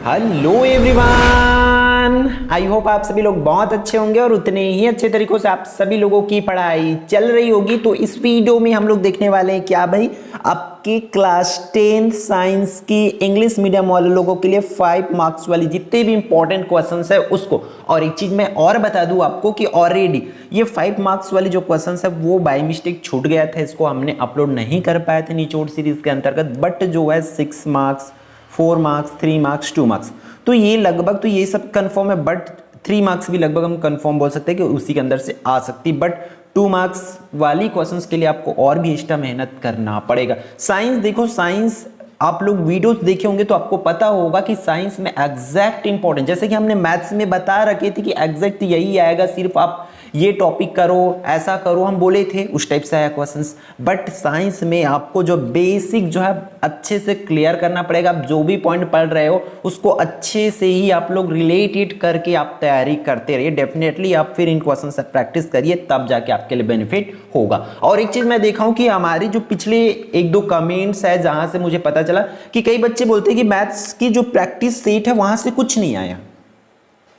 Hello everyone, I hope आप सभी लोग बहुत अच्छे होंगे और उतने ही अच्छे तरीकों से आप सभी लोगों की पढ़ाई चल रही होगी। तो इस वीडियो में हम लोग देखने वाले हैं क्या भाई, आपके क्लास 10 साइंस की इंग्लिश मीडियम वाले लोगों के लिए 5 मार्क्स वाली जितने भी इंपॉर्टेंट क्वेश्चंस है उसको। और एक चीज मैं और बता दूं आपको कि ऑलरेडी ये 5 मार्क्स वाली जो क्वेश्चंस है वो बाय मिस्टेक छूट गया था, इसको हमने अपलोड नहीं कर पाए थे निचोड़ सीरीज के अंतर्गत। बट जो है 6 मार्क्स, 4 मार्क्स, 3 मार्क्स, 2 मार्क्स, तो ये लगभग तो ये सब कंफर्म है। बट 3 मार्क्स भी लगभग हम कंफर्म बोल सकते हैं कि उसी के अंदर से आ सकती। बट 2 मार्क्स वाली क्वेश्चंस के लिए आपको और भी एक्स्ट्रा मेहनत करना पड़ेगा। साइंस देखो, साइंस आप लोग वीडियोस देखे होंगे तो आपको पता होगा कि साइंस में एग्जैक्ट इंपॉर्टेंट, जैसे कि हमने मैथ्स में बता रखे थे कि एग्जैक्ट यही आएगा, सिर्फ आप ये टॉपिक करो, ऐसा करो, हम बोले थे उस टाइप से आया क्वेश्चंस। बट साइंस में आपको जो बेसिक जो है अच्छे से क्लियर करना पड़ेगा। आप जो भी पॉइंट पढ़ रहे हो उसको अच्छे से ही आप लोग रिलेटेड करके आप तैयारी करते रहिए। डेफिनेटली आप फिर इन क्वेश्चन से प्रैक्टिस करिए, तब जाके आपके लिए बेनिफिट होगा। और एक चीज मैं देखा हूं कि हमारी जो पिछले 1-2 कमेंट्स है जहां से मुझे पता चला कि कई बच्चे बोलते हैं कि मैथ्स की जो प्रैक्टिस सेट है वहां से कुछ नहीं आया।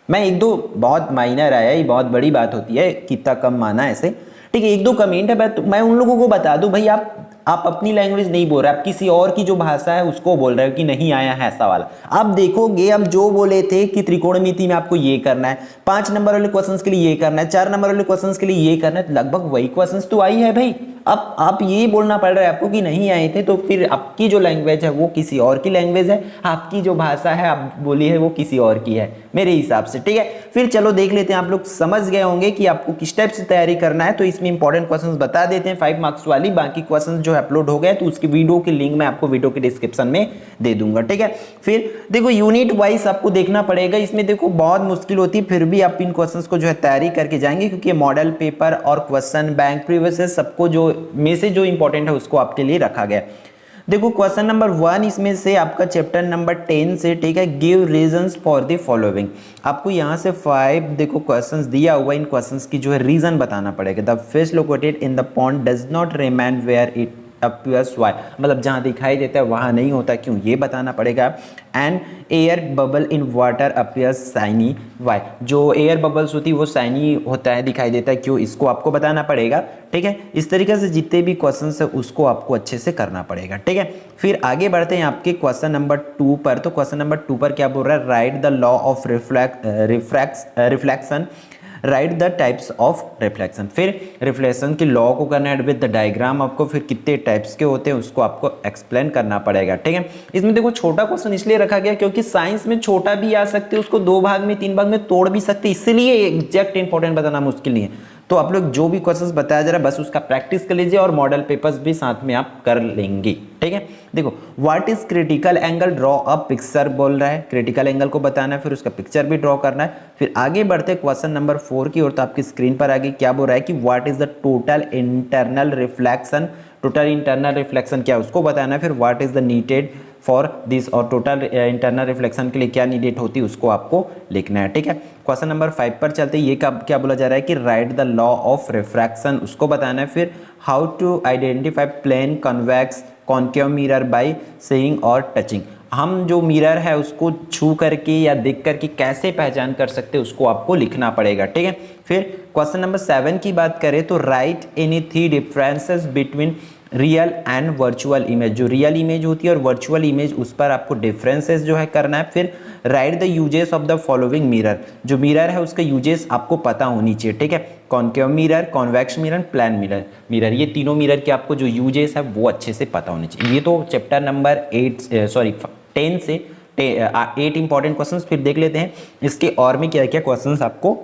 मैं 1-2 बहुत माइनर आया, ये बहुत बड़ी बात होती है, कितना कम माना ऐसे, ठीक है। 1-2 कमेंट है, मैं उन लोगों को बता दूं भाई, आप अपनी लैंग्वेज नहीं बोल रहे, आप किसी और की जो भाषा है उसको बोल रहे हो कि नहीं आया है ऐसा वाला। आप देखोगे हम जो बोले थे कि त्रिकोणमिति में आपको ये करना है, 5 नंबर वाले क्वेश्चंस के लिए ये करना है, 4 नंबर वाले क्वेश्चंस के लिए ये करना है, तो लगभग वही क्वेश्चंस तो आई है भाई। अब आप ये बोलना पड़ रहा है आपको कि नहीं आए थे, तो फिर आपकी जो लैंग्वेज है वो किसी और की लैंग्वेज है, आपकी जो भाषा है आप बोली है वो किसी और की है मेरे हिसाब से, ठीक है। फिर चलो देख लेते हैं, आप लोग समझ गए होंगे कि आपको किस टाइप से तैयारी करना है। तो इसमें इंपॉर्टेंट क्वेश्चंस बता देते हैं 5 मार्क्स वाली, बाकी क्वेश्चंस जो अपलोड हो गए तो उसकी वीडियो की लिंक मैं आपको वीडियो के डिस्क्रिप्शन में दे दूंगा, ठीक है। फिर देखो यूनिट वाइज आपको देखना पड़ेगा, इसमें देखो बहुत मुश्किल होती है, फिर भी आप इन क्वेश्चंस को जो है तैयारी करके जाएंगे, क्योंकि मॉडल पेपर और क्वेश्चन बैंक प्रीवियस सबको जो में से जो इंपॉर्टेंट है उसको आपके लिए रखा गया। देखो क्वेश्चन नंबर 1 इसमें से आपका चैप्टर नंबर 10 से, ठीक है, give reasons for the following. आपको यहाँ से 5 देखो क्वेश्चंस दिया हुआ, इन क्वेश्चंस की जो है रीजन बताना पड़ेगा। The fish located in the pond does not remain where it appears why, मतलब जहाँ दिखाई देता है वहाँ नहीं होता, क्यों, ये बताना पड़ेगा। And air bubble in water appears shiny why, जो एयर बबल्स होती है वो शाइनी होता है, दिखाई देता है, क्यों, इसको आपको बताना पड़ेगा, ठीक है। इस तरीके से जितने भी क्वेश्चन है उसको आपको अच्छे से करना पड़ेगा, ठीक है। फिर आगे बढ़ते हैं आपके क्वेश्चन नंबर 2 पर। तो क्वेश्चन नंबर 2 पर क्या बोल रहा है, right the law of reflection, right the types of reflection. फिर रिफ्लेक्शन के लॉ को करना है विद द डायग्राम, आपको फिर कितने टाइप्स के होते हैं उसको आपको एक्सप्लेन करना पड़ेगा, ठीक है। इसमें देखो छोटा क्वेश्चन इसलिए रखा गया क्योंकि साइंस में छोटा भी आ सकते हैं, उसको 2 भाग में 3 भाग में तोड़ भी सकते, इसलिए एग्जैक्ट इंपॉर्टेंट बताना मुश्किल नहीं है। तो आप लोग जो भी क्वेश्चंस बताया जा रहा है बस उसका प्रैक्टिस कर लीजिए और मॉडल पेपर्स भी साथ में आप कर लेंगे, ठीक है। देखो what is critical angle, draw a picture बोल रहा है, क्रिटिकल एंगल को बताना है, फिर उसका पिक्चर भी ड्रॉ करना है। फिर आगे बढ़ते क्वेश्चन नंबर 4 की ओर। तो आपकी स्क्रीन पर आगे क्या बोल रहा है कि what is the total internal reflection, total internal reflection क्या है उसको बताना है। फिर what is the needed for this, और टोटल इंटरनल रिफ्लेक्शन के लिए क्या नीडेड होती है उसको आपको लिखना है, ठीक है। क्वेश्चन नंबर 5 पर चलते हैं, ये क्या बोला जा रहा है कि write the law of refraction, उसको बताना है। फिर how to identify plane convex concave mirror by seeing और टचिंग, हम जो मिरर है उसको छू करके या देख करके कैसे पहचान कर सकते हैं उसको आपको लिखना पड़ेगा, ठीक है। फिर क्वेश्चन नंबर 7 की बात करें तो right any 3 differences between real and virtual image, जो रियल इमेज होती है और वर्चुअल इमेज उस पर आपको डिफरेंसेस जो है करना है। फिर right the uses of the following mirror, जो मिरर है उसका यूजेस आपको पता होनी चाहिए, ठीक है। Concave mirror, convex mirror, plane mirror, ये तीनों मिरर के आपको जो यूजेस है वो अच्छे से पता होने चाहिए। ये तो चैप्टर नंबर 10 से 8 इंपॉर्टेंट क्वेश्चंस। फिर देख लेते हैं इसके और में क्या क्या क्वेश्चंस आपको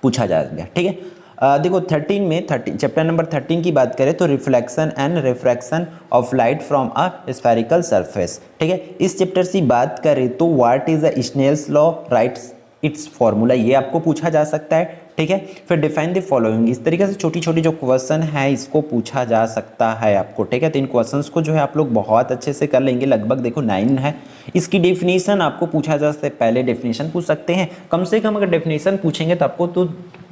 पूछा जाएगा, ठीक है। देखो 13 में चैप्टर नंबर 13 की बात करें तो reflection and refraction of light from a spherical surface, ठीक है। इस चैप्टर से बात करें तो what is the Snell's law, writes its formula, ये आपको पूछा जा सकता है, ठीक है। फिर डिफाइन द फॉलोइंग, इस तरीके से छोटी छोटी जो क्वेश्चन है इसको पूछा जा सकता है आपको, ठीक है। तो इन क्वेश्चंस को जो है आप लोग बहुत अच्छे से कर लेंगे, लगभग देखो 9 है। इसकी डेफिनेशन आपको पूछा जा सकता है, पहले डेफिनेशन पूछ सकते हैं, कम से कम अगर डेफिनेशन पूछेंगे तो आपको तो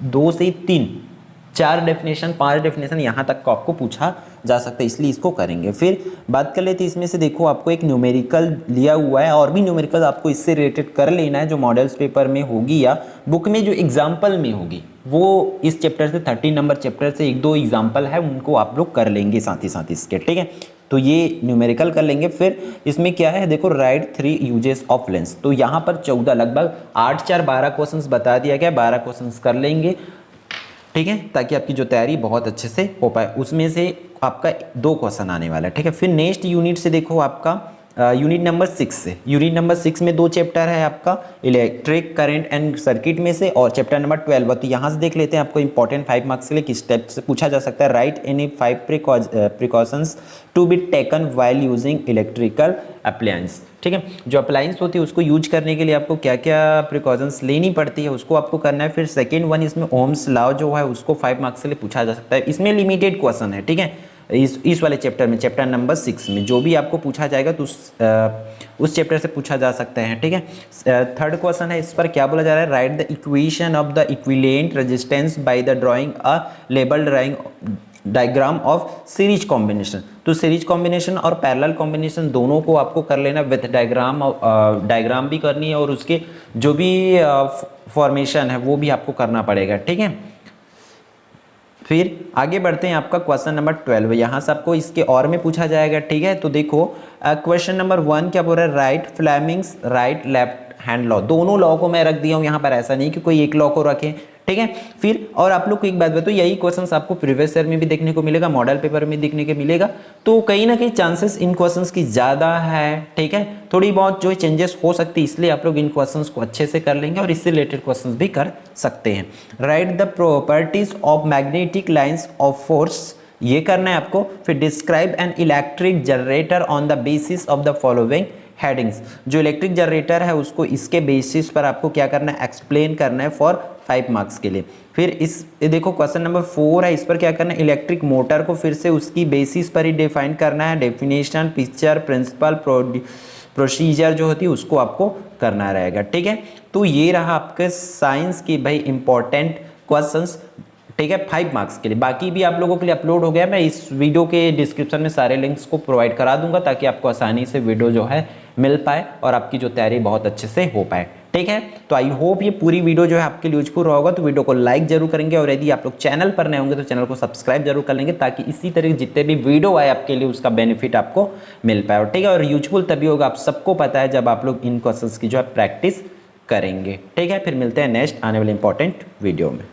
2 से 3 4 डेफिनेशन 5 डेफिनेशन यहाँ तक को आपको पूछा जा सकता है, इसलिए इसको करेंगे। फिर बात कर लेते हैं इसमें से, देखो आपको एक न्यूमेरिकल लिया हुआ है और भी न्यूमेरिकल आपको इससे रिलेटेड कर लेना है, जो मॉडल्स पेपर में होगी या बुक में जो एग्जाम्पल में होगी, वो इस चैप्टर से 13 नंबर चैप्टर से 1-2 एग्जाम्पल है उनको आप लोग कर लेंगे साथ ही साथ इसके, ठीक है। तो ये न्यूमेरिकल कर लेंगे। फिर इसमें क्या है, देखो राइट 3 यूजेस ऑफ लेंस, तो यहाँ पर 14 लगभग 8 4 12 क्वेश्चंस बता दिया गया, 12 क्वेश्चंस कर लेंगे, ठीक है, ताकि आपकी जो तैयारी बहुत अच्छे से हो पाए। उसमें से आपका 2 क्वेश्चन आने वाला है, ठीक है। फिर नेक्स्ट यूनिट से देखो आपका यूनिट नंबर 6 से, यूनिट नंबर 6 में 2 चैप्टर है आपका, इलेक्ट्रिक करंट एंड सर्किट में से और चैप्टर नंबर 12। तो यहाँ से देख लेते हैं आपको इंपॉर्टेंट 5 मार्क्स के लिए किस स्टेप से पूछा जा सकता है। Write any 5 precautions to be taken while using electrical appliance, ठीक है। जो अप्लायंस होती है उसको यूज करने के लिए आपको क्या क्या प्रिकॉशंस लेनी पड़ती है उसको आपको करना है। फिर सेकेंड वन, इसमें ओम्स लॉ जो है उसको 5 मार्क्स के लिए पूछा जा सकता है, इसमें लिमिटेड क्वेश्चन है, ठीक है। इस वाले चैप्टर में, चैप्टर नंबर 6 में जो भी आपको पूछा जाएगा तो उस चैप्टर से पूछा जा सकता है, ठीक है। थर्ड क्वेश्चन है, इस पर क्या बोला जा रहा है, right the equation of the equivalent resistance by the drawing a label drawing diagram of series combination. तो सीरीज कॉम्बिनेशन और पैरेलल कॉम्बिनेशन दोनों को आपको कर लेना विद डायग्राम भी करनी है और उसके जो भी फॉर्मेशन है वो भी आपको करना पड़ेगा, ठीक है। फिर आगे बढ़ते हैं, आपका क्वेश्चन नंबर 12 यहाँ से आपको इसके और में पूछा जाएगा, ठीक है। तो देखो क्वेश्चन नंबर 1 क्या बोल रहा है, right Fleming's right left hand law. दोनों लॉ को मैं रख दिया हूँ यहाँ पर, ऐसा नहीं कि कोई एक लॉ को रखे, ठीक है। फिर और आप लोग को एक बात बताओ, यही क्वेश्चंस आपको प्रीवियस ईयर में भी देखने को मिलेगा, मॉडल पेपर में देखने को मिलेगा, तो कहीं ना कहीं चांसेस इन क्वेश्चंस की ज़्यादा है, ठीक है। थोड़ी बहुत जो चेंजेस हो सकती है, इसलिए आप लोग इन क्वेश्चंस को अच्छे से कर लेंगे और इससे रिलेटेड क्वेश्चंस भी कर सकते हैं। Right the properties of magnetic lines of force, ये करना है आपको। फिर describe an electric generator on the basis of the following headings. जो इलेक्ट्रिक जनरेटर है उसको इसके बेसिस पर आपको क्या करना है, एक्सप्लेन करना है फॉर 5 मार्क्स के लिए। फिर देखो क्वेश्चन नंबर 4 है, इस पर क्या करना है, इलेक्ट्रिक मोटर को फिर से उसकी बेसिस पर ही डिफाइन करना है, डेफिनेशन पिक्चर प्रिंसिपल प्रोसीजर जो होती है उसको आपको करना रहेगा, ठीक है। तो ये रहा आपके साइंस की भाई इंपॉर्टेंट क्वेश्चंस, ठीक है, 5 मार्क्स के लिए। बाकी भी आप लोगों के लिए अपलोड हो गया, मैं इस वीडियो के डिस्क्रिप्शन में सारे लिंक्स को प्रोवाइड करा दूंगा ताकि आपको आसानी से वीडियो जो है मिल पाए और आपकी जो तैयारी बहुत अच्छे से हो पाए, ठीक है। तो आई होप ये पूरी वीडियो जो है आपके लिए यूजफुल होगा, तो वीडियो को लाइक जरूर करेंगे और यदि आप लोग चैनल पर नए होंगे तो चैनल को सब्सक्राइब जरूर कर लेंगे ताकि इसी तरह जितने भी वीडियो आए आपके लिए उसका बेनिफिट आपको मिल पाए, ठीक है। और यूजफुल तभी होगा, आप सबको पता है, जब आप लोग इन क्वेश्चंस की जो है प्रैक्टिस करेंगे, ठीक है। फिर मिलते हैं नेक्स्ट आने वाले इंपॉर्टेंट वीडियो में।